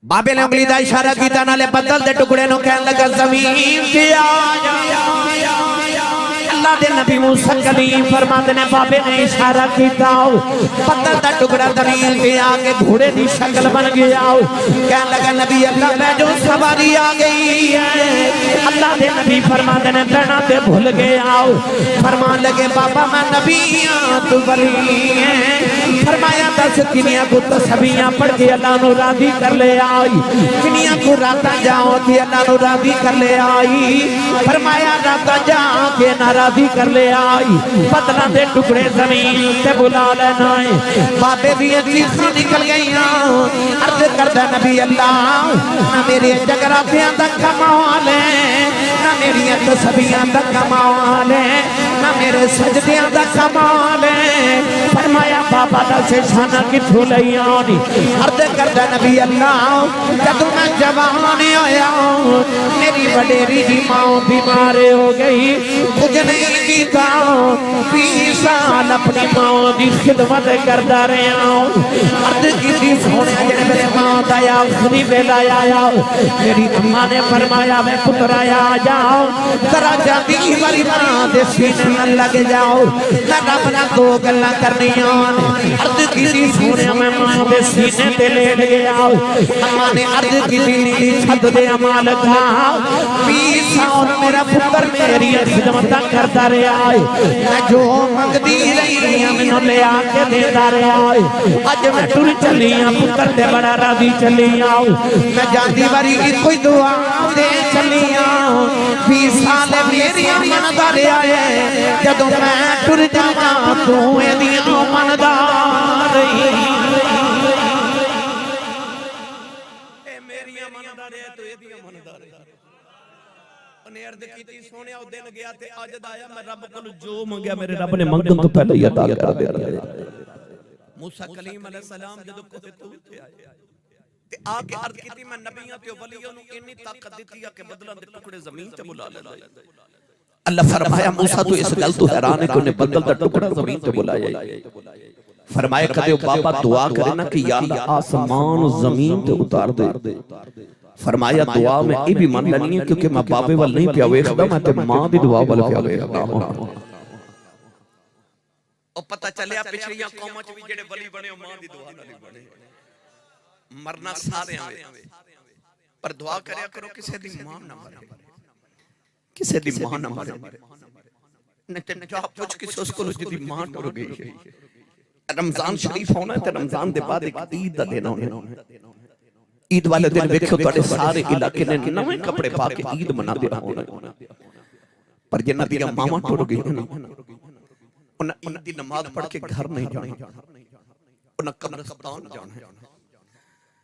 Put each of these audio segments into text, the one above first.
बाबे ने उंगली दा इशारा कीता नाले बदल दे टुकड़े नु कहन लगा जमीन ते आ जा। अल्लाह दे नबी मूसा कलीम फरमाते ने बाबे ने इशारा कीता बदल दा टुकड़ा जमीन पे आके घोड़े दी शक्ल बन गया। कहन लगा नबी अल्लाह मैं जो सवारी आ गई है। अल्लाह दे नबी फरमाते ने बहना ते भूल गया। फरमान लगे बाबा मैं नबी हां तू वली है। फरमाया दस किनिया को तस्बीहां पढ़ के अल्लाह नु राजी कर ले आई। किनिया को राता जाओ कि अल्लाह नु राजी कर ले आई। फरमाया राता जाके ना राजी कर ले आई। बदला दे टुकड़े जमीन से बुला लेना है। बाबे भी चीखां निकल गईयां। अर्ज करदा नबी अल्लाह ना मेरे जगरातियां दा कमाल है ना मेरी तस्बीहां दा कमाल है ना मेरे सजदियां दा कमाल है। फरमाया बाबा से शाना किथों लई आनी। अर्ज करदा नबी अल्लाह जदों मैं जवान होया मेरी वडेरी दी मां बीमार हो गई। कुछ नहीं कीता 20 साल अपनी मां दी खिदमत करदा रहा। अर्ज कीती सोने जेड़े मेरे मां दा आखिरी वेला आया मेरी अम्मा ने फरमाया वे पुत्र आ जाओ जरा जाती वाली मां दे सीने नाल लग जाओ मैं रब नाल दो गल्लां करनियां। अर्ज कीती सोने मैं मां दे सीने ते लेट गया। अम्मा ने अर्ज कीती नीली छत दे मालिक 20 साल मेरा पुत्र मेरी खिदमत करता रहा है। मैं जो मंगदी रही मैनू ले आके देता रहा है। अज मैं टुर चली हाँ पुत्र ते बड़ा राजी चली आऊं। मैं जाती बारी कोई दुआ दे चली आऊं। 20 साल मेरी मनदा रहा है जदों मैं टुर जावां तू एदियां मनदा रही। मेरी मनदा रहे तो एदियां मनदा रही। अर्ज कीती सोने ओ दिन गया ते अज दा आया मैं रब कोल जो मंगया मेरे रब ने मंगन तो पहले ही अता कर दिया। मूसा कलीम अलैहि सलाम जदों कोहे तूर ते आए ते आके अर्ज कीती मैं नबियां ते वलियां नु इन्नी ताकत दित्ती है कि बदलां दे टुकड़े जमीन ते बुला लेंदा। अल्लाह फरमाया मूसा तू इस गल तो हैरान है कि उन्हें बदल दा टुकड़ा जमीन ते बुलाया। फरमाया कदे बाबा दुआ करे ना कि या अल्लाह आसमान जमीन ते उतार दे। फरमाया दुआ में ये भी मान लेनी है क्योंकि मैं बाबे वाल नहीं पिया वेखदा मैं ते मां दी दुआ वाल पिया वेखदा। और पता चलिया पिछलियां कौमां च भी जेड़े वली बने मां दी दुआ नाल बने। मरना सारे आवे पर दुआ करया करो किसी दी मां ना मरे किसी दी मां ना मरे। नहीं ते जा पूछ किसी उसको जिदी मां टुर गई। रमजान शरीफ होना है ते रमजान दे बाद एक ईद दा दिन होना। ईद वाले दिन देखो तुहाडे सारे इलाके ने नवे कपड़े पा के ईद मनाते होना। पर जिन्हां दी मावां टुर गई ना उन्हां ईद दी नमाज पढ़ के घर नहीं जाना उन्हां कब्रिस्तान जाना।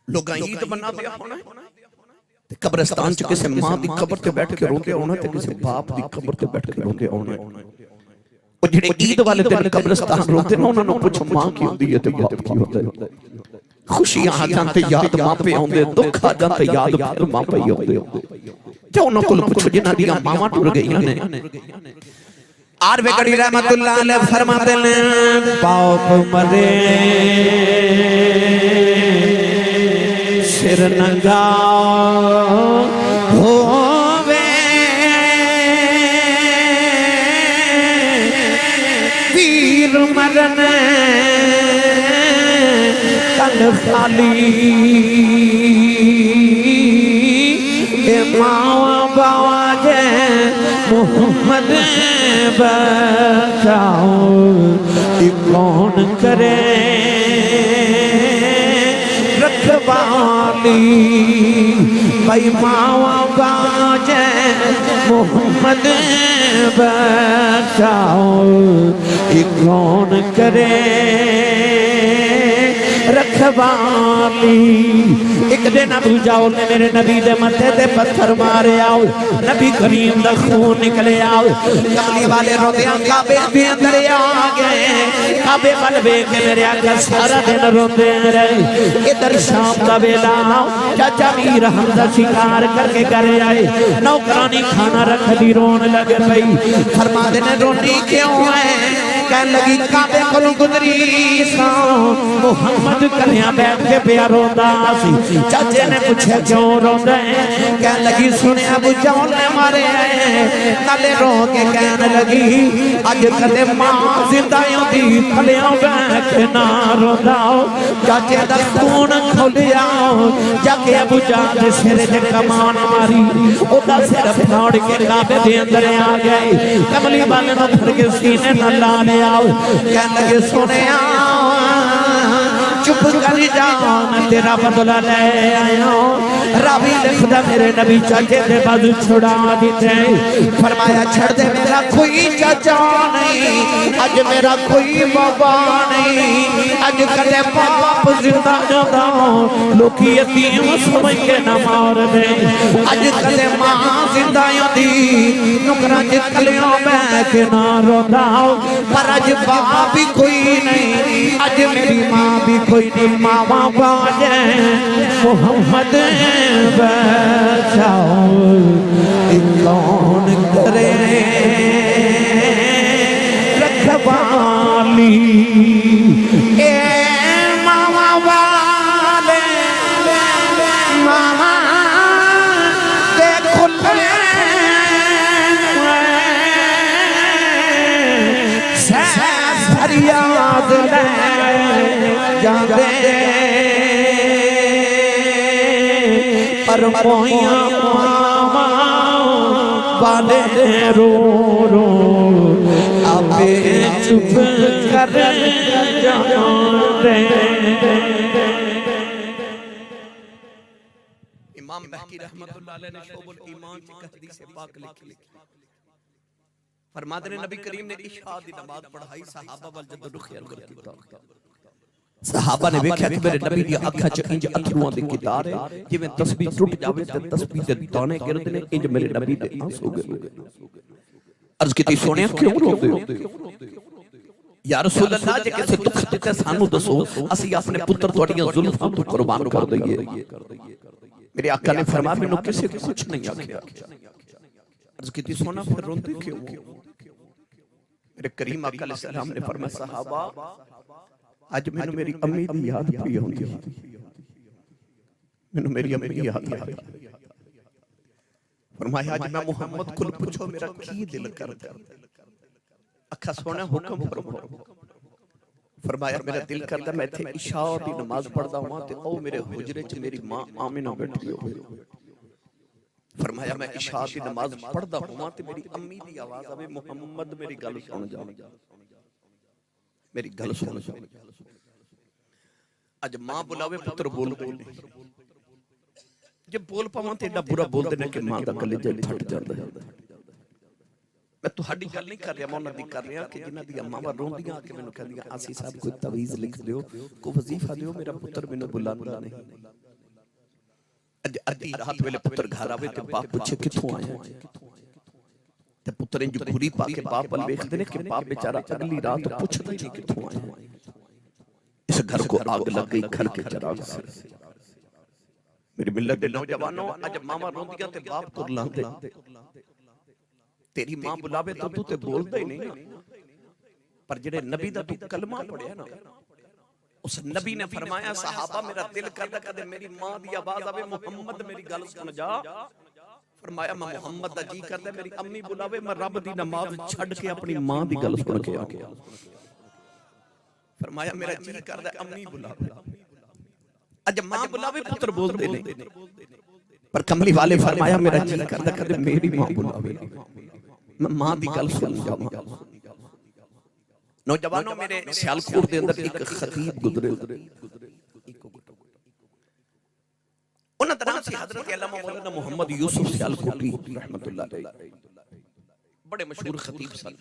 लोग ईद मनाते होना ते कब्रिस्तान च किसी मां दी कब्र ते बैठ के रोंदे होना ते किसी बाप दी कब्र ते बैठ के रोंदे होना। ओ जेड़े ईद वाले दिन कब्रिस्तान रोंदे ना उन्हां नु पुछ मां की हुंदी है ते बाप की हुंदा है। खुशियां आ जाते याद मापे आउंदे दुख आ जाते याद फिर मापे आउंदे। जो उन्हां कोल पुछो जिन्हां दी मावां टुर गईयां ने। आर वेगड़ी रहमतुल्लाह अलैह फरमाते ने पाप मरे सिर नंगा होवे वीर मरन तन खाली मावा बावा जे मोहम्मद बचाओ कौन करे रखवाली। भाई मावा बाजे मोहम्मद बचाओ कौन करे रखवाली। एक दिन अबू जाओ ने मेरे नबी दे मथे ते पत्थर मारे आओ नबी करीम दा खून निकले आओ। कमली वाले रोंदे काबे दे अंदर आ गए। काबे वाल वेख के मेरे आका सारा दिन रोंदे रहे। इधर शाम दा वेला चाचा मीर हमजा शिकार करके घर आए। नौकरानी खाना रख दी रोन लग पई। फरमा दे ने रोनी क्यों है कह लगी काबे कोलों गुजरी सा मुहम्मद कलियां बैठ के पिया रोंदा सी। चाचे ने पूछे क्यों रोंदा है? कह लगी सुने अबू जहल ने मारे नाले रो के कहने लगी अज कदे मां जिंदा होंदी थलियां बैठ ना रोंदा। चाचे दा खून खोलिया जाके अबू जहल दे सिर ते कमान मारी ओदा सिर फाड़ के काबे दे अंदर आ गए। कमली वाले नु फड़ के सीने नाल ला लिया। कह लगे सुने चुप कर जा मैं तेरा बदला ले आया। रावी लिखदा मेरे नबी चाचे दे बाजू छुड़ा दिते। फरमाया छड़ दे मेरा कोई चाचा नहीं अज मेरा कोई बाबा नहीं अज कदे बाप जिंदा जादा लोकी यतीम समझ के ना मार दे। अज कदे मां जिंदा होंदी नुकरा च कलियों बैठ के ना रोंदा। पर अज बाप भी कोई नहीं अज मेरी मां भी कोई नहीं। मावा बाजे मोहम्मद बचाओ कौन करे रखवाली। ए मावा वाले मामा के खुले फरियाद ले जाते पर मोया मामा वाले रो रो अबे चुप कर जाते। इमाम बहकी रहमतुल्लाह अलैह ने शोबुल ईमान की हदीस पाक लिखी। फरमाते हैं नबी करीम ने इशा दी नमाज पढ़ाई सहाबा वल जद रुख ख्याल कीता। सहाबा ने देखा कि मेरे नबी दी अखां च इंज अथरूआं दी कितार है जिवें तस्बीह टूट जावे ते तस्बीह दे दाने गिरदे ने इंज मेरे नबी दे आंसू गिरदे। अर्ज कीती सोनिया क्यों रोंदे हो? या रसूल अल्लाह जे किसे दुख दिता सानू दसो असि अपने पुत्र तुहाडीआं जुल्फां तो कुर्बान कर दईए। मेरे आका ने फरमाया मैनू किसे कुछ नहीं आखिया। अर्ज कीती सोना फिर रोंदे क्यों? मेरे करीम आका अलैहि सलाम ने फरमाया सहाबा आज मैनू मेरी अम्मी दी याद पई होंदी है। मैनू मेरी अम्मी याद आई। फरमाया आज मैं मुहम्मद कुल पूछो मेरा की दिल करदा। अखा सोना हुक्म फरमाओ। फरमाया मेरा दिल करदा मैं इत्थे इशा दी नमाज पढ़दा हां ते ओ मेरे हुजरे च मेरी मां आमिना बैठी होवे। फरमाया मैं इशा दी नमाज पढ़दा हां ते मेरी अम्मी दी आवाज आवे मुहम्मद मेरी गल सुन जा मेरी गल सुन जा। आज मां बुलावे पुत्र बोलदे नहीं। जे बोल पावां ते एडा बुरा बोलदे ने कि मां दा कलेजा फट जांदा है। मैं तुहाडी गल नहीं कर रहा मैं उन्हां दी कर रहा कि जिन्हां दी मावां रोंदियां आके मैनूं कहंदियां आसी साहब कोई तवीज़ लिख दियो कोई वजीफा दियो मेरा पुत्र मैनूं बुलांदा नहीं। अज अद्धी रात वेले पुत्र घर आवे ते बाप पूछे कित्थों आया ते पुत्र इंज घुरी पा के बाप वल वेखदे ने कि बाप बेचारा अगली रात पुछदा ही कित्थों आया। इस घर को आग लग गई घर के चिराग से। मेरी मिल्लत दे नौजवानों अज मावां रोंदियां ते बाप कुरलांदे। तेरी मां बुलावे तो तू ते बोलदा ही नहीं ना। पर जेड़े नबी दा तू कलमा पढ़िया ना उस नबी ने फरमाया सहाबा मेरा दिल करदा कदे मेरी मां दी आवाज आवे मुहम्मद मेरी गल सुन जा। फरमाया मैं मुहम्मद दा जी करदा मेरी अम्मी बुलावे मैं रब दी नमाज छड़ के अपनी मां दी गल सुन के आ गया। फरमाया मेरा जी करदा अम्मी बुलावे। अज मां बुलावे पुत्र बोलदे नहीं। पर कमली वाले फरमाया मेरा जी करदा कदे मेरी मां बुलावे मैं मां दी गल सुन जावां। नौजवानों मेरे सियालकोट दे अंदर एक खतीब गुजरे। उन्हां दा नाम सी हजरत अल्लामा मौलाना मोहम्मद यूसुफ सियालकोटी रहमतुल्लाह अलैह। बड़े मशहूर खतीब सन।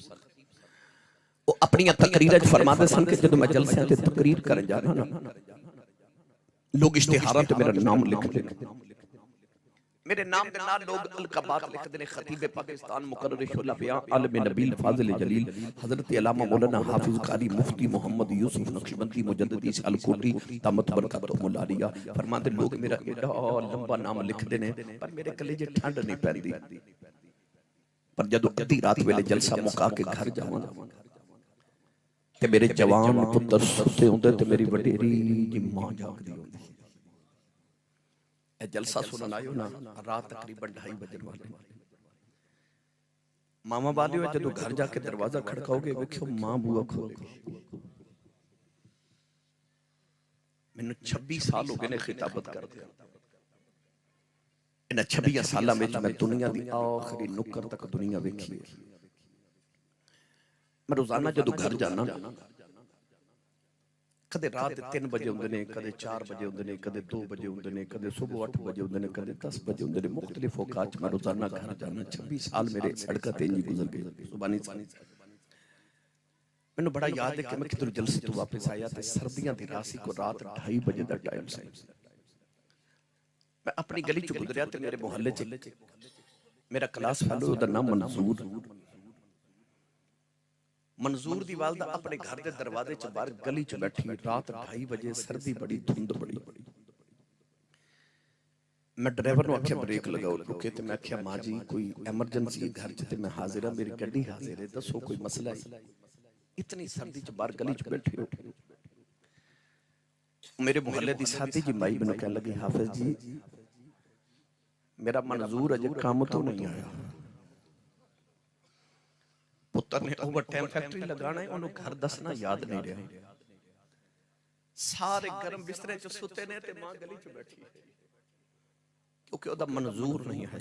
वो अपनी तकरीरां च फरमाते सन कि जदों मैं जलसियां ते तकरीर करन जाना ना लोग इश्तिहारां ते मेरा नाम लिखदे ने। मेरे नाम के नाल लोग अलकबात लिखते हैं। खतीब पाकिस्तान मुकर्रर शुला बयां आलिम नबील फाजिल जलील हजरत अल्लामा मौलाना हाफिज कारी मुफ्ती मोहम्मद यूसुफ नक्शबंदी मुजद्दिदी सियालकोटी दामत बरकतहुल आलिया फरमाते लोग मेरा एडा लंबा नाम लिखते ने पर मेरे कलेजे ठंड नहीं पैंदी। पर जदों अद्धी रात वेले जलसा मुका के घर जावां ते मेरे जवान पुत्र सुते होंदे ते मेरी वडेरी जी मां जागदी होंदी। ए जलसा सुनन आयो ना रात तकरीबन 2:30 बजे वाले मामा वालियो जदों घर जाके दरवाजा खड़काओगे वेखियो मां बुआ खोलेगी। मैनू 26 साल हो गए ने खिताबत करदे। इन 26 सालों में मैं दुनिया की आखिरी नुक्कर तक दुनिया वेखी है। मैं रोजाना जदों घर जाना कदे रात 3 बजे होंदे ने, कदे 4 बजे होंदे ने, कदे 2 बजे होंदे ने, कदे सुबह 8 बजे होंदे ने, कदे 10 बजे होंदे ने। मुख्तलिफ औकात मैं रोजाना घर जाना। 26 साल मेरे सड़कों ते इंज गुजर गए। सुबानी सा मैनू बड़ा याद है कि मैं किधर जलसे तो वापस आया ते सर्दियां दी रात सी को रात 2:30 बजे दा टाइम सी। मैं अपनी गली च गुजरिया ते मेरे मोहल्ले च मेरा क्लास फेलो दा नाम मंजूर दी वालदा अपने घर के दरवाजे च बाहर गली च बैठी रात 2:30 बजे सर्दी बड़ी धुंध बड़ी। मैं ड्राइवर नु आख्या ब्रेक लगाओ रुके ते मैं आख्या मां जी कोई एमरजेंसी घर च ते मैं हाजिर हां, मेरी गड्डी हाजिर है, दसो कोई मसला है। इतनी सर्दी च बाहर गली च बैठे हो। मेरे मोहल्ले दी साथी जी माई मैनू कहन लगी हाफिज जी मेरा मंजूर अजे काम तो नहीं आया, पुत्र ने ओवर टाइम फैक्ट्री लगाना है, उन्होंने घर दसना याद नहीं रहा। सारे गर्म बिस्तरे च सुते ने ते मां गली च बैठी क्योंकि ओदा मंजूर नहीं है।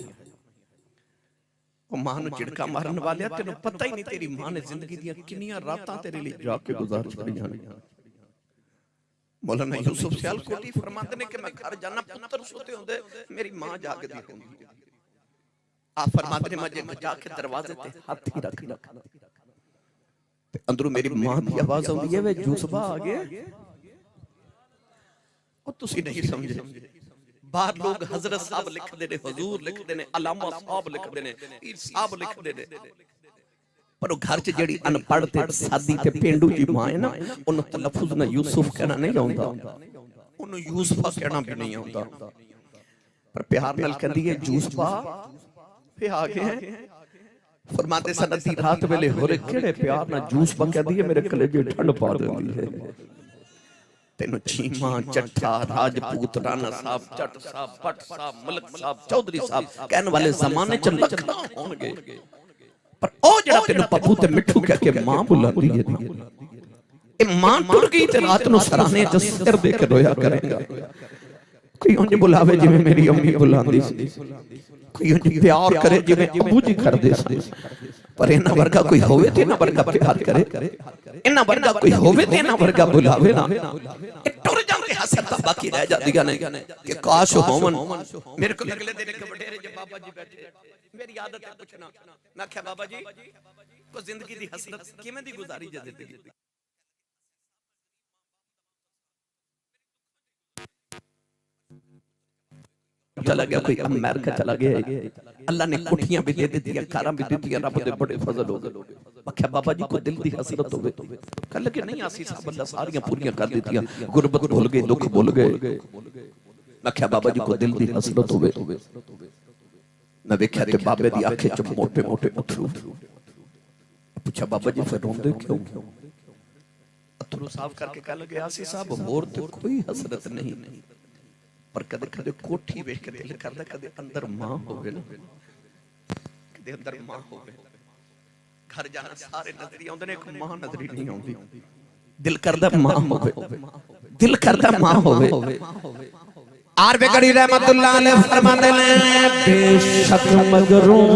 ओ मां नु झिड़का मारन वाले तेनु पता ही नहीं तेरी मां ने जिंदगी दी कितनी रातां तेरे लिए जाके गुजार छड़ियां ने। मौलाना यूसुफ सियालकोटी फरमाते ने कि मैं घर जाना पुत्र सोते होंदे मेरी मां जागदी होंदी। आप फरमाते ने मैं जाके दरवाजे ते हाथ ही रख ते अंदरों मेरी मां की आवाज आउंदी है वे यूसुफा आ गया। ओ तुसी नहीं समझे बाहर लोग हजरत साहब लिखदे ने, हुजूर लिखदे ने, अलामा साहब लिखदे ने, पीर साहब लिखदे ने, पर घर च जेड़ी अनपढ़ ते सादी ते पेंडू जी मां है ना उन्हें तलफ्फुज ना यूसुफ कहना नहीं आउंदा, उन्हें यूसुफा कहना भी नहीं आउंदा, पर प्यार नाल कहंदी है यूसुफा पे आ गए। फरमाते सन अद्धी रात वेले होरे केड़े प्यार नाल यूसुफा कहंदी है मेरे कलेजे ठंड पा देंदी है। तेनू चीमा चट्ठा राजपूत राणा साहब जट साहब भट्ट साहब मलक साहब चौधरी साहब कहने वाले जमाने च लखना होंगे, पर ओ जेड़ा तेनू पप्पू ते मिठू कह के मां बुलांदी है ए मां टुर गई ते रात नु सराने च सिर दे के रोया करेगा। कोई उंज बुलावे जिवें मेरी अम्मी बुलांदी सी, कोई उंज प्यार करे जिवें अबू जी करदे सी, पर इना वर्गा कोई होवे ते इना वर्गा प्यार करे, इना वर्गा कोई होवे ते इना वर्गा बुलावे ना। टुर जांदे हसरत बाकी रह जांदियां ने कि काश होवन। मेरे को अगले दिन एक वडेरे जे बाबा जी बैठे, मेरी आदत है पूछना, मैं क्या बाबा जी को जिंदगी दी हसरत किवें दी गुजारी जे जिंदगी चला गया, कोई अमेरिका चला गया, अल्लाह ने कोठियां भी दे दी, कारां भी दी, रब दे बड़े फजल हो गए। आख्या बाबा जी को दिल दी हसरत होवे कल के नहीं आसी साहब अल्लाह सारियां पूरियां कर दित्तियां, गुरबत भूल गए, दुख भूल गए। आख्या बाबा जी को दिल दी हसरत होवे। मैं देखा ते बाबे दी आंखें च मोटे मोटे अथरू। पूछा बाबा जी फिर रोंदे क्यों? अथरू साफ करके कह लगे आसी साहब होर तो कोई हसरत नहीं, पर कदे कदे कोठी वेख के दिल करदा कदे अंदर मां होवे ना, कदे अंदर मां होवे। घर जाना सारे नजरी आउंदे ने, एक मां नजरी नहीं आउंदी। दिल करदा मां होवे, दिल करदा मां होवे। आर बेगड़ी रहमतुल्लाह अलैह फरमाते ने बेशक मगरों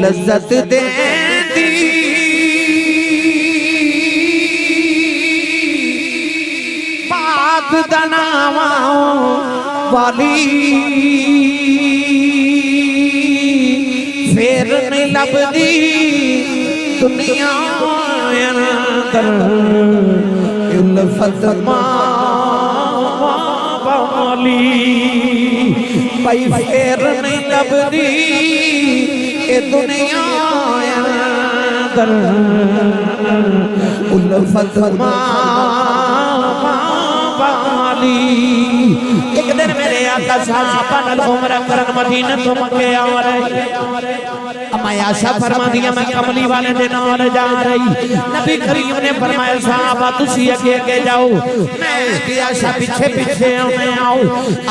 लज्जत देती बात दनावा वाली फिर नहीं लभदी दुनिया अंदर उल्फत वाली भाई फिर नहीं लभदी ए दुनिया अंदर उल्फत वाली एक दिन मेरे आका साहब नाल उम्र करन मदीना तो मक्के आ रहे अम्मा आयशा फरमादियां मैं कमली वाले दे नाल जा रही नबी करीम ने फरमाया साहब तुसी आगे आगे जाओ मैं आयशा पीछे पीछे मैं आओ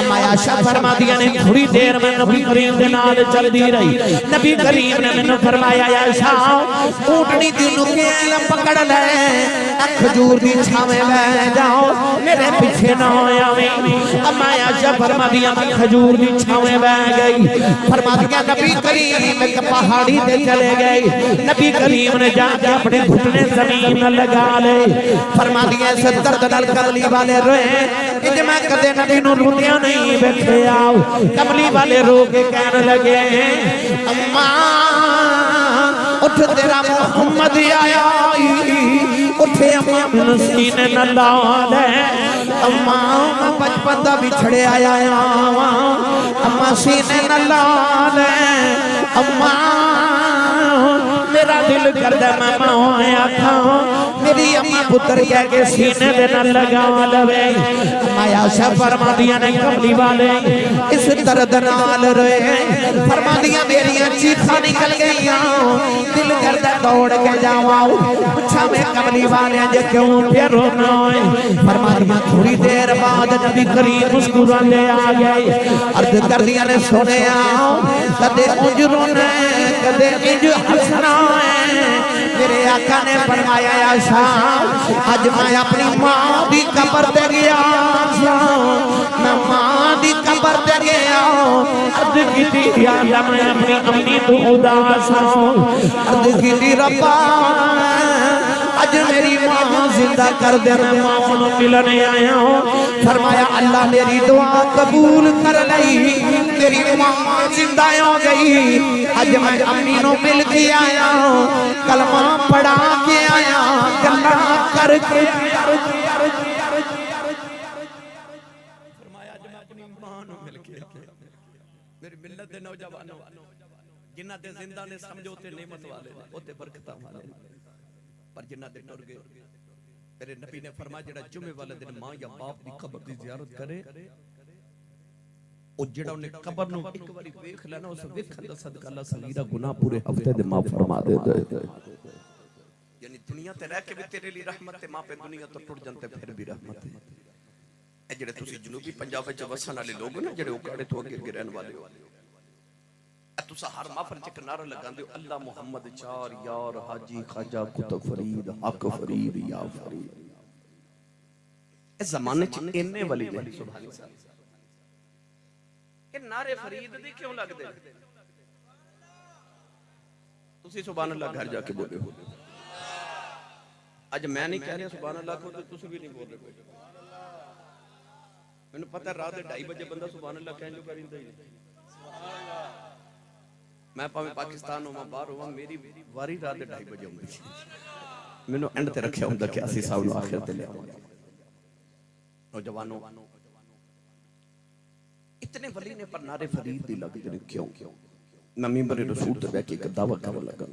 अम्मा आयशा फरमादियां ने थोड़ी देर में नबी करीम दे नाल चलदी रही नबी करीम ने मैनू फरमाया आयशा ऊंटनी दी नुकेल पकड़ ले खजूर दी छावे ले जाओ मेरे पीछे ना आवे अम्मा आयशा फरमादियां मैं खजूर दी छावे बह गई फरमादियां नबी करीम एक पहाड़ी पे चले गए नबी करीम ने जाके अपने घुटने जमीन में लगा ले फरमादियां से दर्द नाल कमली वाले रोए इंज मैं कदे नबी नू रोंदिया नहीं वेखिया कमली वाले रो के कहने लगे अम्मा उठ तेरा मोहम्मद आया उठे अम्मा मैनू सीने नाल ला ले अम्मा मैं बचपन दा बिछड़े आया अम्मा सीने नाल ला ले अम्मा मेरा दिल करदा मैं मां आखा मेरी अम्मा पुत्र कह के सीने दे नाल लगा लवे अम्मा आयशा फरमादियां ने कमली वाले इस दर्द नाल रोए फरमादियां मेरियां चीखां निकल गईयां दिल करदा दौड़ के जावां पूछा मैं कमली वाले जे क्यों पे रोना है फरमादियां थोड़ी देर बाद नबी करीम मुस्कुराते आ गए अर्ज करदियां ने सुनिया कदे उंज रोना कदे इंज हंसना मेरे आका ने फरमाया आयशा आज मैं अपनी मां दी कब्र ते गया मैं मां दी कब्र ते गया अर्ज कीती या अल्लाह मैं अपनी अम्मी तो उदास हूं अर्ज कीती रब्बा आज मेरी मां जिंदा कर दे मैं मां को मिलने आया हूं फरमाया अल्लाह मेरी दुआ कबूल कर लई मेरी मां जिंदा हो गई आज मैं अम्मी नु मिल के आया कलमा पढ़ा के आया गल्ला करके फरमाया आज मैं अपनी मां नु मिल के मेरी मिल्लत दे नौजवानों जिन्हां दे जिंदा ने समझौते नेमत वाले ओते बरकतां वाले पर जिन्हां दे टुर गए तेरे नबी ने फरमाया जेड़ा जुमे वाले दिन मां या बाप दी कब्र दी जियारत करे ओ जेड़ा उन्हें कब्र नु एक बारी देख लेना उस देखण दा सदका अल्लाह सगीरा गुनाह पूरे हफ्ते दे माफ फरमा देता है यानी दुनिया ते रह के भी तेरे लिए रहमत है मां पे दुनिया तो टुट जानते फिर भी रहमत है ए जेड़े तुसी जनूबी पंजाब विच वसन वाले लोग ना जेड़े उकाड़े तो अगे रहने वाले हो तुसा हर महफिल च नारा लगांदे हो अल्लाह मोहम्मद चार यार हाजी खाजा कुतुब फरीद हक फरीद या फरीद इस जमाने च इन्ने वली ने सुभान अल्लाह ये नारे फरीद दी क्यों लगदे तुसी सुभान अल्लाह घर जाके बोले हो आज मैं नहीं कह रहा सुभान अल्लाह को तो तुसी भी नहीं बोल रहे मैंने पता रात 2:30 बजे बंदा सुभान अल्लाह कहन जो करिंदा ही मैं भावे पाकिस्तान होवां बाहर होवां मेरी वारी रात 2:30 बजे आउंदी मैनू एंड ते रखिया हुंदा कि असीं साहब नूं आखिर ते ले आवांगे नौजवानों इतने वली ने पर नारे फरीद दी लगदे ने क्यों मैं मिंबर रसूल ते बैठ के एक दावा करन लगा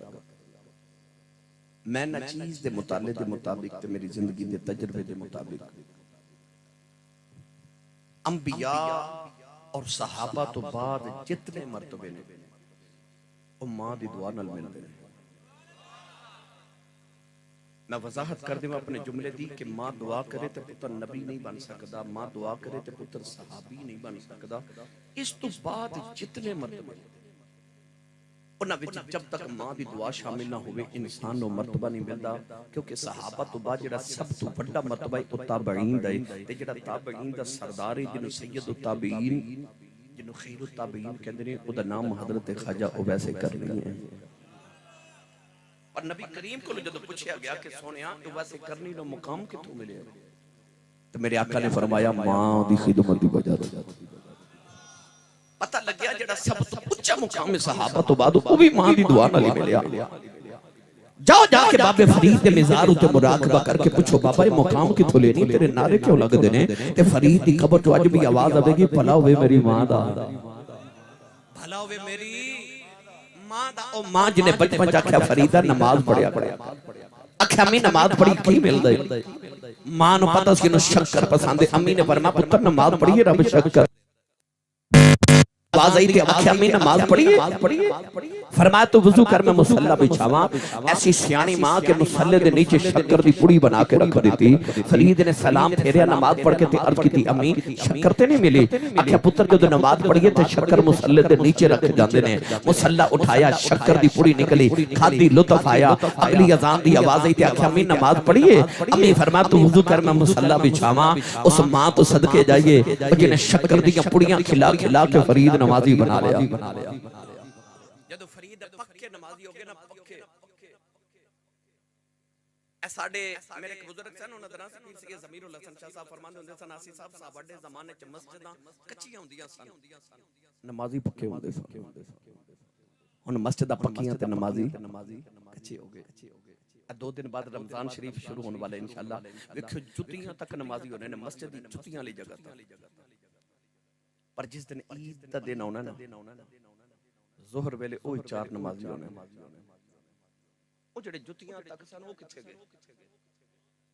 मैं ना चीज दे मुताले दे मुताबिक ते मेरी जिंदगी दे तजर्बे दे मुताबिक अंबिया और सहाबा तो बाद जितने मर्तबे ने ओ मां दी दुआ नाल मिलदे ने मैं वजाहत कर दूं अपने जुमले दी कि मां दुआ करे ते पुत्र नबी नहीं बन सकदा मां दुआ करे ते पुत्र सहाबी नहीं बन सकदा इस तो बाद जितने मर्तबे उन्हां विच जब तक मां दी दुआ शामिल ना होवे इंसान नो मर्तबा नहीं मिलदा क्योंकि सहाबा तो बाद जेड़ा सब तो बड़ा मर्तबा है ताबईन दा है ते जेड़ा ताबईन दा सरदार है जिन्हों सैयद ताबईन जिन्हों खैर ताबईन कहंदे ने ओदा नाम हजरत ख्वाजा ओ वैसे कर नहीं है और नबी करीम को जब पूछा गया कि सोनिया तो वैसे करनी नो मुकाम किथों मिले तो मेरे आका ने फरमाया मां दी खिदमत दी वजह से पता लग गया जेड़ा सब तो ऊंचा मुकाम है सहाबा तो बाद वो भी मां दी दुआ नाल मिलया जाओ जाके बाबे फरीद दे मज़ार उते मुराकबा करके पूछो बाबा ये मुकाम किथों लेनी तेरे नारे क्यों लगदे ने ते फरीद दी कब्र तो अज भी आवाज आवेगी भला होवे मेरी मां दा भला होवे मेरी मां दा ओ मां जिने बचपन च आख्या फरीदा नमाज पढ़या आखे अम्मी नमाज पढ़ी की मिल गई। मां नु पता सी नु शक्कर पसंद है। अम्मी ने फरमाया पुत्र नमाज पढ़िए रब शक्कर आवाज आई थी। आखे अम्मी नमाज पढ़िए। फरमाया तू वुजू कर मैं मुसल्ला बिछावा। ऐसी सियानी मां के मुसल्ले दे नीचे शक्कर दी पुड़ी बना के रख देती। फरीद ने सलाम फेरिया नमाज पढ़ के ते अर्ज की अम्मी शक्कर ते नहीं मिली। आखे पुत्र जदों नमाज पढ़िए ते शक्कर मुसल्ले दे नीचे रख जांदे ने। मुसल्ला उठाया शक्कर दी पुड़ी निकली खादी लुत्फ आया। अगली अजान दी आवाज आई थी। आखे अम्मी नमाज पढ़िए। अम्मी फरमाया तू वुजू कर मैं मुसल्ला बिछावा। उस मां तो सदके जाइए जिन्हें शक्कर दी पुड़ियां खिला खिला के फरीद नमाजी बना लिया। जदों फरीद पक्के नमाजी हो गए ना पक्के ए साडे मेरे एक बुजुर्ग सन उन्हां दा नाम सी ज़मीरुल हसन शाह साहब फरमांदे हुंदे सन आसी साहब बड़े ज़माने च मस्जिदां कच्चियां हुंदियां सन नमाजी पक्के हुंदे सन। हुण मस्जिदां पक्कियां ते नमाजी कच्चे हो गए। दो दिन बाद रमजान शरीफ शुरू होने वाले इंशाअल्लाह देखो जुतियां तक नमाजी होने ने मस्जिद दी जुतियां वाली जगह पर जिस दिन ईद दा दिन आना ना जोहर वेले ओही चार नमाजी होने ओ जेड़े जुतियां तक सन वो किथे गए।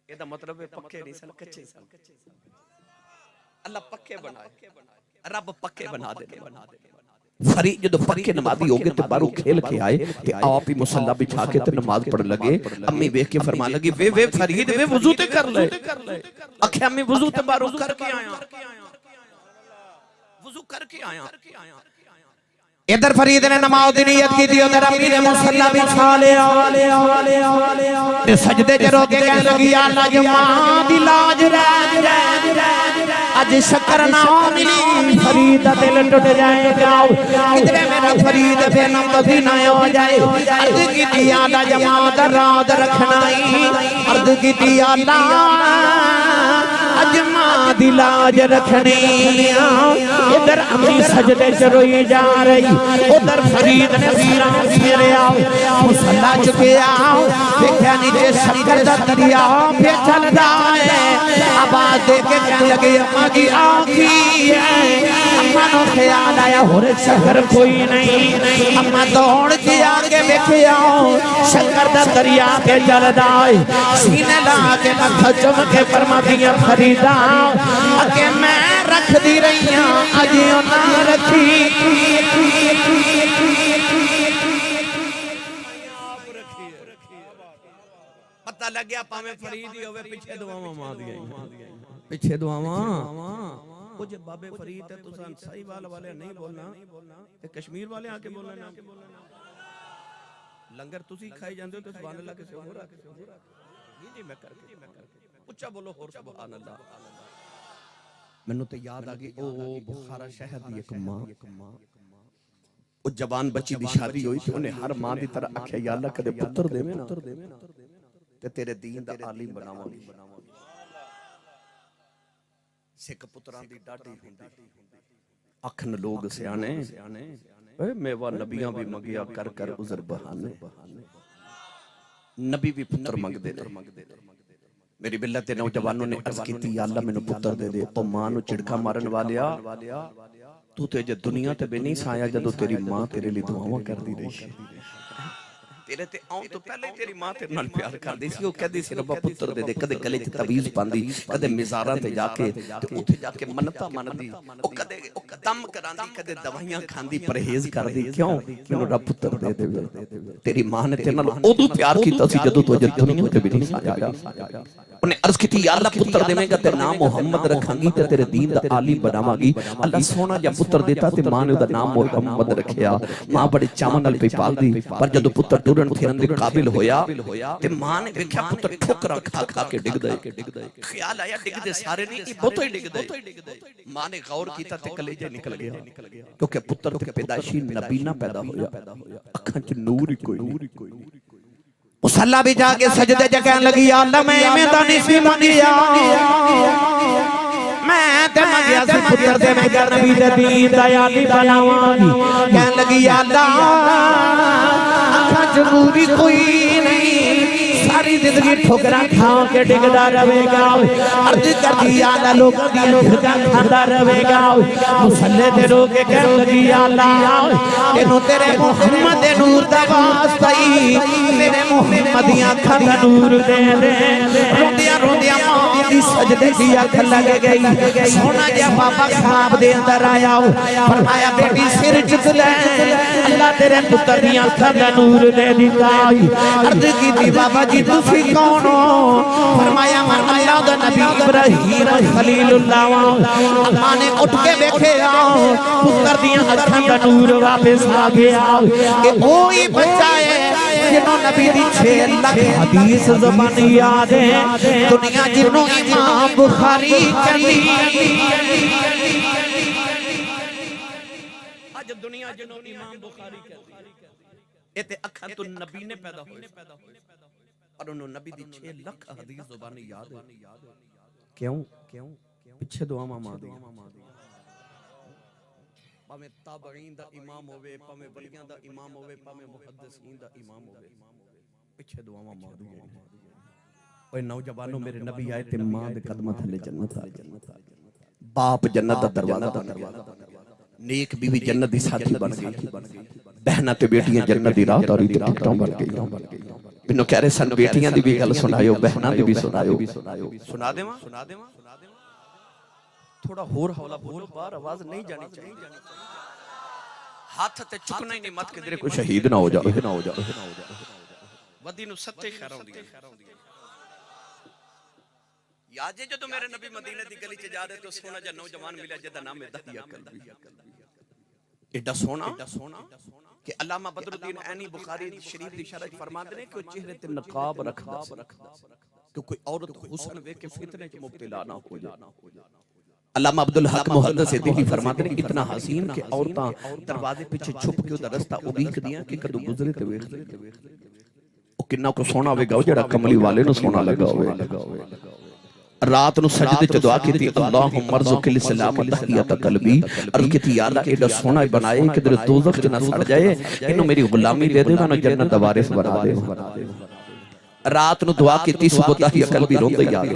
एदा मतलब है पक्के नहीं सन कच्चे सन। अल्लाह पक्के बनाए रब पक्के बना दे। फरीद जदों पक्के नमाजी हो गए ते बाहरों खेल के आए ते आप ही मुसल्ला बिछा के ते नमाज पढ़ लगे। अम्मी देख के फरमान लगी वे फरीद वे वुजू ते कर ले। आखे अम्मी वुजू ते बाहरों करके आया वुजू करके आया। इधर फरीद ने नमाज दी नियत की थी उधर अम्मी ने मुसल्ला बिछा लिया ते सजदे च रो के कहने लगी या अल्लाह जो मां दी लाज आज शक्कर ना मिली फरीद दा दिल टूट जाए जाओ किधरे मेरा फरीद पे ना मदीना हो जाए। अर्ज की थी अल्लाह जमात रात रखनाई अर्ज की थी अल्लाह अजमा दी लाज रखनी। इधर अम्मी सजदे च रोई जा रही उधर फरीद ने सिरा फेरे आओ मुसल्ला चुके आओ देखा नीचे शक्कर दा दरिया पे चलदा है। आवाज दे के कहने लगे अम्मा की आखी है। अम्मा नो ख्याल आया होर शहर कोई नहीं। अम्मा दौड़ के आके देखे आओ शक्कर दा दरिया पे चलदा है। सीने ला के मथा चुम के फरमादियां फरीदा अगे मैं रख दी रही हां अज ना रखी। पता लग गया भावें फरीद ही होवे पीछे दुआवां मार दियां पीछे दुआवां ओ जे बाबे फरीद है तुसां साहिवाल वाले नहीं बोलना ते कश्मीर वाले आके बोलना ना लंगर तुसी खाई जांदे हो तो सुभान अल्लाह किसे होर आके जी मैं करके उच्चा बोलो होर सुभान अल्लाह। मैनू तो याद आ गई ओ बुखारा शहर दी एक मां ओ जवान बच्ची दी शादी हुई ते उन्हें हर मां दी तरह आख्या या अल्लाह कदे पुत्र देवे ना ते तेरे दीन दा आलिम बनावांगी। सिख पुत्रां दी डाडी हुंदी अखन लोग सियाने ए मेवा नबियां भी मंगिया कर कर उज़र बहाने नबी भी पुत्र मंगदे ने। मेरी बिल्लत दे नौजवानों ने अर्ज की या अल्लाह मैनू पुत्र दे दे। ओ मां नू चिड़का मारन वालिया तू ते जे दुनिया ते भी नहीं साया जदों तेरी मां तेरे लिए दुआवां करदी रही तेरे ते आउं तो पहले ही तेरी मां तेरे नाल प्यार करदी सी। ओ कहदी सी रब्बा पुत्र दे दे। कदे गले च तवीज पांदी कदे मिज़ारां ते जाके ते उत्थे जाके मन्नतां मनदी ओ कदे दम करांदी कदे दवाइयां खांदी परहेज करदी क्यों मैनू रब पुत्र दे दे। तेरी मां ने तेरे नाल उदों प्यार कीता सी जदों तू अजे दुनिया ते भी नहीं साया। उन्हें अर्ज की थी या अल्लाह पुत्र देवेगा ते नाम मोहम्मद रखांगी ते तेरे दीन दा आलिम बनावांगी। अल्लाह सोना जा पुत्र देता ते मां ने ओदा नाम मोहम्मद रखिया। मां बड़े चाव नाल पालदी पर जदों पुत्र टुरन फिरन दे काबिल होया ते मां ने देखिया पुत्र ठोकरा खा खा के डिगदा ख्याल आया डिगदे सारे नहीं ई बहुतो ही डिगदा। मां ने गौर कीता ते कलेजे निकल गया क्योंकि पुत्र ते पैदाइशी नबीना पैदा होया अखां च नूर ही कोई नहीं। मुसल्ला भी जाके सजदे च कहने लगी या अल्लाह मैं इवें दा नहीं सी मंगिया मैं ते मंगिया सी पुत्र दे मैं नबी दे दीन दा आली बनावांगी। कहने लगी या अल्लाह अखां च नूर ही कोई नहीं सारी जिंदगी ठोकरा खा के डिगदा रहेगा अर्ज कर दिया अल्लाह लोगों दी ठोकरा खाता रहेगा मुसल्ले ते रो के कह लगी अल्लाह इनो तेरे मोहम्मद दे नूर दा वास्ता ही तेरे मोहम्मद दी अखां दा नूर दे दे रोंदियां रोंदियां मां दी सजदे दी अख लग गई सोना जिहा बाबा ख्वाब दे अंदर आया फरमाया बेटी सिर झुक ले अल्लाह तेरे पुत्र दी अखां दा नूर दे दिता अर्ज की बाबा जी तुसी कौन हो फरमाया मैं अल्लाह दा नबी इब्राहीम खलीलुल्लाह अल्लाह ने उठ के देखया पुत्र दी अखां दा नूर वापस आ गया कि ओही बच्चा है जिन्हों नबी दी 6 लाख हदीस ज़बानी याद है दुनिया जिन्हों इमाम बुखारी कहंदी आज दुनिया जिन्हों इमाम बुखारी कहंदी ए ते अखां तो नबी ने पैदा होए और उन्हों नबी दी 6 लाख हदीस ज़बानी याद है क्यों पीछे दुआवां मां दी भावे ताबईन दा इमाम होवे भावे वलियां दा इमाम होवे भावे मुहद्दिसीन दा इमाम होवे पीछे दुआवां मां दी ओए नौजवानों मेरे नबी आए ते मां दे कदमां थले जन्नत आ बाप जन्नत दा दरवाजा नेक बीवी जन्नत दी साथी बन गई बहना ते बेटियां जन्नत दी राह तौरी ते टिकटां बन गई मैनू कह रहे सन बेटियां दी भी गल सुनायो बहना दी भी सुनायो सुना देवां थोड़ा होर हौला बोलो बाहर आवाज नहीं जानी चाहिए हाथ ते चुकना ही नहीं मत किधरे कोई शहीद ना हो जाए वदी नु सत्ते खैर आउंदी याद है जदों मेरे नबी मदीने दी गली च जा रहे तो सोना जा नौजवान मिला जिहदा नाम है दहिया कल्बी एडा सोना कि अल्लामा बदरुद्दीन ऐनी बुखारी शरीफ दी शरह फरमाते ने कि वो चेहरे ते नकाब रखदा कि कोई औरत हुस्न देख के फितने च मुब्तला ना हो जाए अल्लामा अब्दुल हक मुहद्दिस दिल्ली फरमाते हैं इतना हसीन कि औरतां दरवाजे पीछे छुप के उधर रास्ता उदीक दियां कि कदों गुजरे ते वेख ओ किन्ना को सोना होवेगा ओ जेड़ा कमली वाले नु सोना लगा होवे रात नु सजदे च दुआ कीती अल्लाहुम्मा रज़ुकिल सलाम तहियत कल्बी अर्ज़ कीती या अल्लाह एडा सोना बनाए कि किधर दोज़ख च ना सड़ जाए इनु मेरी गुलामी दे दे मैं जन्नत दा वारिस बना दे रात नु दुआ कीती सुबह तहियत कल्बी रोंदे यार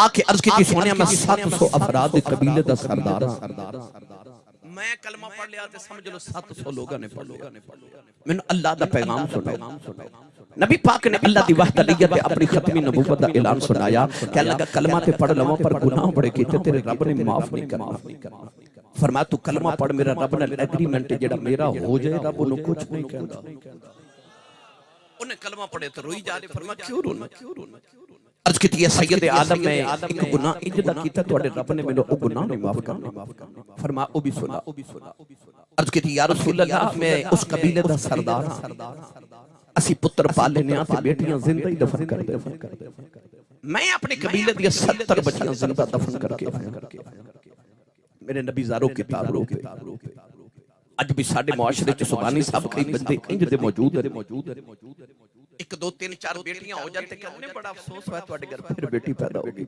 आके अर्ज की सोनिया मैं 700 अफराद कबीले दा सरदार मैं कलमा पढ़ लिया ते समझ लो 700 लोगों ने पढ़ लिया मैंने अल्लाह दा पैगाम सुनाया नबी पाक ने अल्लाह दी वहदानियत ते अपनी खत्मी नबूवत दा ऐलान सुनाया कह लगा कलमा ते पढ़ लवां पर गुनाह बड़े कीते तेरे रब ने माफ नहीं करना फरमाया तू कलमा पढ़ मेरा रब नाल एग्रीमेंट जेड़ा मेरा हो जाए रब ओनु कुछ नहीं कहंदा उन्हें कलमा पढ़े तो रोई जा रहे फरमाया क्यों रोना अर्ज की है सैयद आलम में एक गुनाह इंजदा कीता तोड़े रब ने मेनू ओ गुनाह नहीं माफ करना फरमा ओ भी सुना अर्ज की या रसूल अल्लाह मैं उस कबीले दा सरदार असी पुत्र पाले ने ते बेटियां जिंदा ही दफन कर दे मैं अपने कबीले दी 70 बच्चियां जिंदा दफन करके मेरे नबी ज़ारो किताब रो पे अज भी साडे मुआशरे च सुबानी साहब कई बंदे इंज दे मौजूद है 1 2 3 4 बेटियां हो जाते कहने बड़ा अफसोस हुआ ਤੁਹਾਡੇ घर फिर बेटी पैदा होगी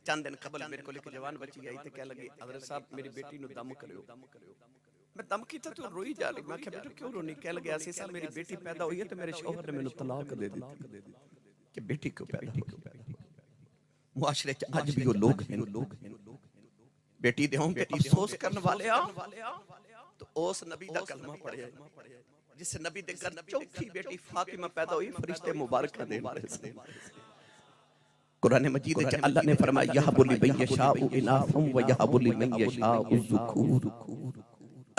चंद दिन कबल मेरे को एक जवान बच्ची आई ते कह लगी हजरत साहब मेरी बेटी नु दम करियो मैं दम कीता तो रोई जा रही मैं कहा बेटा क्यों रोनी कह लगे ऐसे साहब मेरी बेटी पैदा हुई है तो मेरे शौहर ने मेनू तलाक दे दी कि बेटी क्यों पैदा मुआशरे च आज भी वो लोग हैं बेटी दे होंगे अफसोस करने वाले आ तो उस नबी दा कलमा पढ़िया जिस नबी दे घर चौथी बेटी फातिमा पैदा हुई फरिश्ते मुबारक दे वाले से कुरान मजीद में अल्लाह ने फरमाया यहबुल यशाउ इनाफुम व यहबुल मन यशाउ ज़ुकूर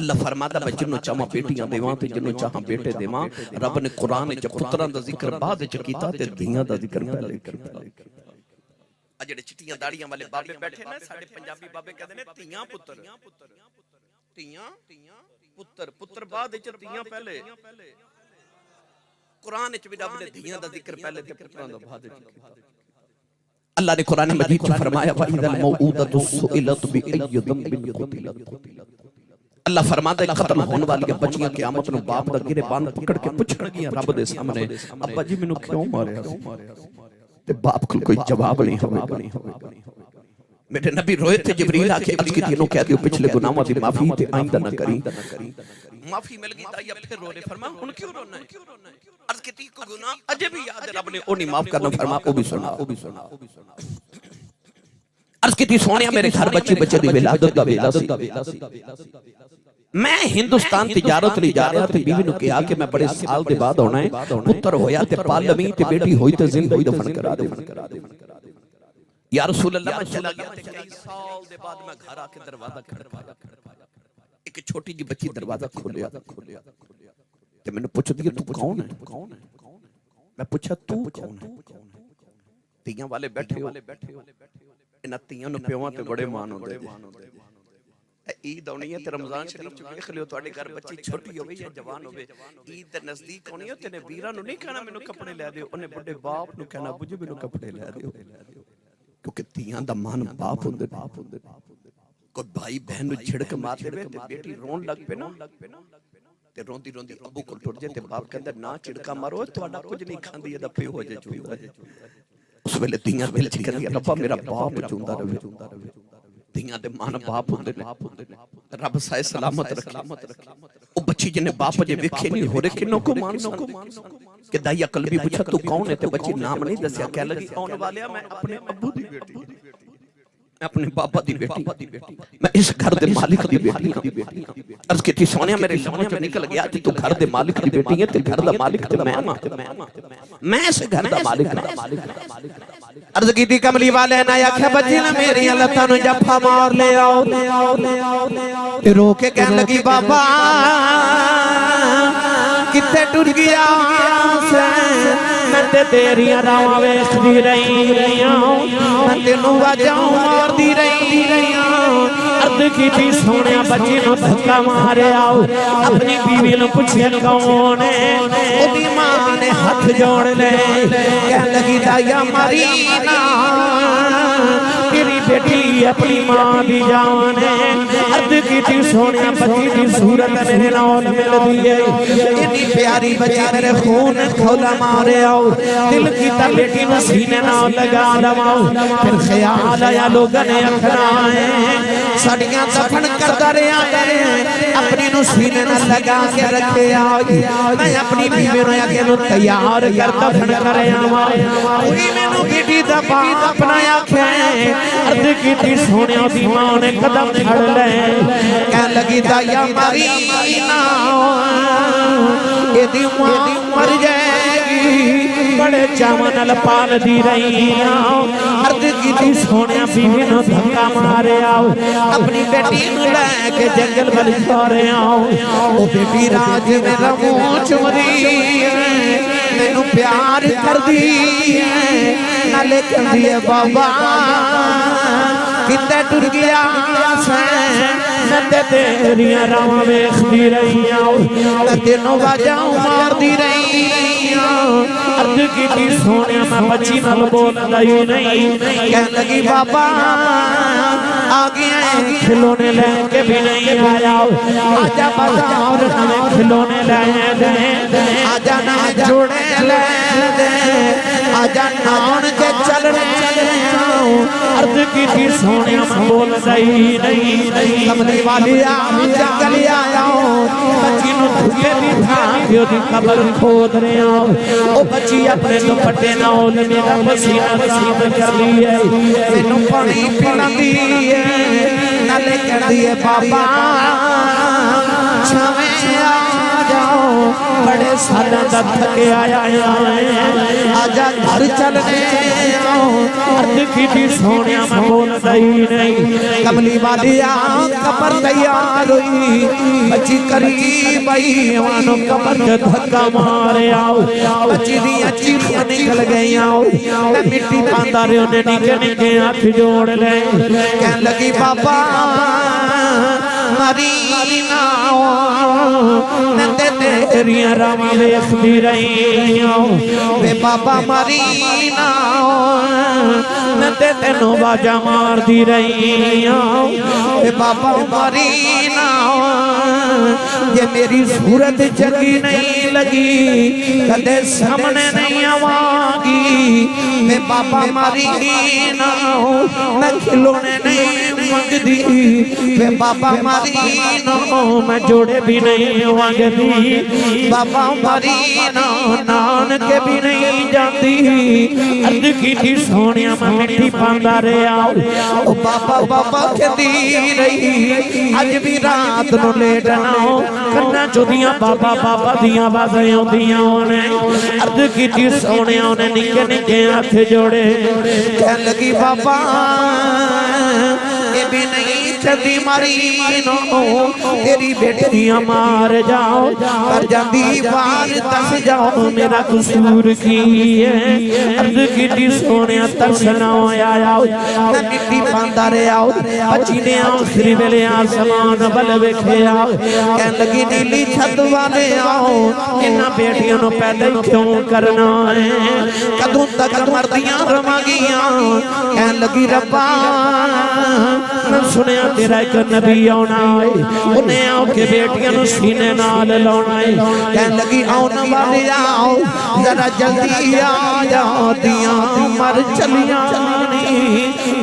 अल्लाह फरमाता मैं जिन्नो चाहां बेटियां देवां ते जिन्नो चाहां बेटे देवां रब ने कुरान च पुत्रां दा जिक्र बाद च कीता ते धीयां दा जिक्र पहले कीता आ जेड़े चिट्टियां दाड़ियां वाले बाबे बैठे ना साडे पंजाबी बाबे कहंदे ने धीयां पुत्र पुत्र बाद च धीयां पहले कुरान च भी रब ने धीयां दा जिक्र पहले ते पुत्रां दा बाद च कीता अल्लाह ने कुरान मजीद में फरमाया व इदल मौऊदतु सुइलत बि अय्यि दम्बिन कुतिलत अल्लाह फरमाता है खत्म होने वाली बच्चियां क़यामत नु बाप दा गिरबान पकड़ के पुछणगियां रब दे सामने अब्बा जी मैनू क्यों मारिया ते बाप को कोई जवाब नहीं होगा मेरे नबी रोए थे जिब्रील आके अर्ज की तीनों कह दियो पिछले गुनाहों दी माफी ते आइंदा ना करी माफी मिल गई ताया फिर रो रहे फरमा हुन क्यों रोना है अर्ज की को गुनाह अजे भी याद है रब ने ओ नहीं माफ करना फरमा ओ भी सुना अर्ज की सोनिया मेरे घर बच्ची बच्चे दी विलादत दा वेला सी मैं हिंदुस्तान तिजारत लई जा रहा थे बीवी नु कहा कि मैं बड़े साल दे बाद होना है पुत्र होया ते पालवी ते बेटी होई ते जिंद होई दफन करा दे या रसूल अल्लाह मैं चला गया ते कई साल दे बाद मैं घर आके दरवाजा खड़काया एक छोटी जी बच्ची दरवाजा खोलिया ते मैंने पूछ दिया तू कौन है मैं पूछा तू कौन है तियां वाले बैठे हो इना तियां नु प्योवां ते बड़े मान होंदे ईद आनी है ते रमजान शरीफ च देख लियो ਤੁਹਾਡੇ घर बच्ची छोटी होवे या जवान होवे ईद दे नजदीक होनी है तेने वीरा नु नहीं कहना मेनू कपड़े ले दियो ओने बड़े बाप नु कहना बुझे मेनू कपड़े ले दियो क्योंकि तियां दा मान बाप होंदे कोई भाई बहन नु झिड़क मार देवे ते बेटी रोन लग पे ना ते रोंदी रोंदी अबू कोल टुट जाए ते बाप कहंदा ना झिड़का मारो ਤੁਹਾਡਾ कुछ नहीं खांदी एदा पे हो जाए चूंदा उस वेले तियां दिल च कहंदी रब्बा मेरा बाप चूंदा रवे तियां दे मान बाप होंदे ने रब साए सलामत रखे ओ बच्ची जिने बाप जे वेखे नहीं हो रे किनो को मान के दाई अकल भी पूछा तू कौन है ते बच्ची नाम नहीं दसया कह लगी कौन वालिया मैं अपने अब्बू दी बेटी अपने पापा दी बेटी मैं इस घर दे मालिक दी बेटी अर्ज की सोनिया मेरे समझ में निकल गया कि तू घर दे मालिक दी बेटी है ते घर दा मालिक ते मैं इस घर दा मालिक अर्ज की कमली वाले ना आखे बच्ची ना मेरी लत्तां नु जफा मार ले आओ ते रो के कहन लगी बाबा किथे टुर गया मैं ते तेरियां रावां वेखदी रही मैं तेनू वाजां मारदी रही अर्ज की सोनिया बच्ची नु धक्का मारिया अपनी बीवी नु पूछे कौन है ओदी मां ने हाथ जोड़ ले कहन लगी दाया मारी ना तेरी बेटी अपनी मां दी जान है अर्ज की सोनिया बच्ची दी सूरत मेरे नाल मिलदी है इतनी प्यारी बच्ची मेरे खून खौला मारे आओ दिल की ता बेटी नु सीने नाल लगा लवाओ फिर ख्याल आया लोगों ने आखना है साड़ियां दफन करदा रहा अपनी नु सीने नाल लगा के रखे आई मैं अपनी बीवी नु आगे नु तैयार कर दफन करे आवा कोई मेनू बेटी दा बाप अपना आख्या अर्ज की सोनिया दी मां ने कदम फड़ ले कह लगी दाया मारी ना एदी मां मर जाएगी बड़े चावां नाल पालदी रही अर्ज की सोनिया बीवी नु धक्का मारे आओ अपनी बेटी नु लेके जंगल वल छोरे आओ ओ बेटी राज मेरा मुंह चुमदी मैनू प्यार करदी नाले कहंदी है बाबा किते टुर गया मैं तेरियां रावां वेखदी रही मैं तेनों वाजां मारदी रही अर्ज की सोनिया मैं बच्ची नाल बोलदा ही नहीं कहन लगी बाबा आ गया खिलौने लेके भी नहीं आया आजा बाजार नवे खिलौने ले दे आजा ना जोड़े ले दे आजा नान के चलने अर्ज की सोनिया मैं बोलदा ही नहीं कमली वाली आ जंगल आया बच्ची नु धुके दी था ओदी कब्र खोद रहे ओ बच्ची अपने दुपट्टे नाल मेरा पसीना साफ कर ली है मैनू पानी पिलांदी है नाले कहंदी है बाबा छावे आ जाओ बड़े सालों दा थके आया आजा घर चलने अर्ज की सोनिया मैं बोलदा ही नहीं कमली वाली आ कब्र तैयार हुई बच्ची करीब आई वानो कब्र ते धक्का मारे आओ बच्ची दी चीखां निकल गई मैं मिट्टी पांदा रहो ने निके निके हाथ जोड़ ले कहन लगी बाबा मरी ना मैं तेरियां रावां वेखदी रही वे बाबा मरी ना मैं तेनू बाजा मारदी रही वे बाबा मरी ना ये मेरी सूरत चंगी नहीं लगी कदे सामने नहीं आवागी मैं बाबा मरी ना मैं खिलौने नहीं मंगदी वे बाबा मारी नो मैं जोड़े भी नहीं मंगदी बाबा मारी नो नानक भी नहीं जाती अर्ज की सोनिया मैं मिट्टी पांदा रहा ओ बाबा बाबा कहती रही अज भी रात नु लेट ना कन्ना चुदियां बाबा बाबा दियां आवाज़ां आउंदियां ने अर्ज की सोनिया ने निके निके हाथ जोड़े कह लगी बाबा ये भी नहीं चलती मारी नो तेरी बेटियां मार जाओ कर जाती बार दस जाओ मेरा कसूर की है अर्ज की सोने तरसना आया मैं मिट्टी पांदा रहा बची ने आखिरी वेले आसमान बल वेखिया कह लगी नीली छत वाले आओ इन्हां बेटियां नु पैदा क्यों करना है कदों तक मरदियां रवांगियां कह लगी रब्बा मैं सुनिया तेरा एक नबी आना है उन्हें आके बेटियां नु सीने नाल लाना है कह लगी आउन वाले आओ जरा जल्दी आ जातियां मर चलियां नी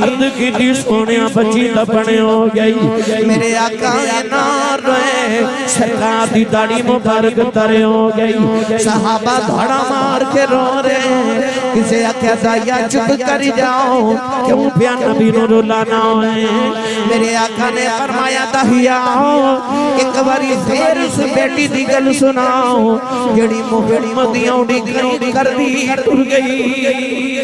अर्ज की सोनिया बची दबने हो गई मेरे आका ना रोए सरकार दी दाढ़ी मुबारक तरे हो गई सहाबा धड़ा मार के रो रहे किसे आख्या दाया चुप कर जाओ क्यों प्या नबी नु रुलाना है मेरे आका ने फरमाया दहिया एक बारी फिर उस बेटी दी गल सुनाओ जेड़ी मोहब्बत दी औड़ी कर दी टुर गई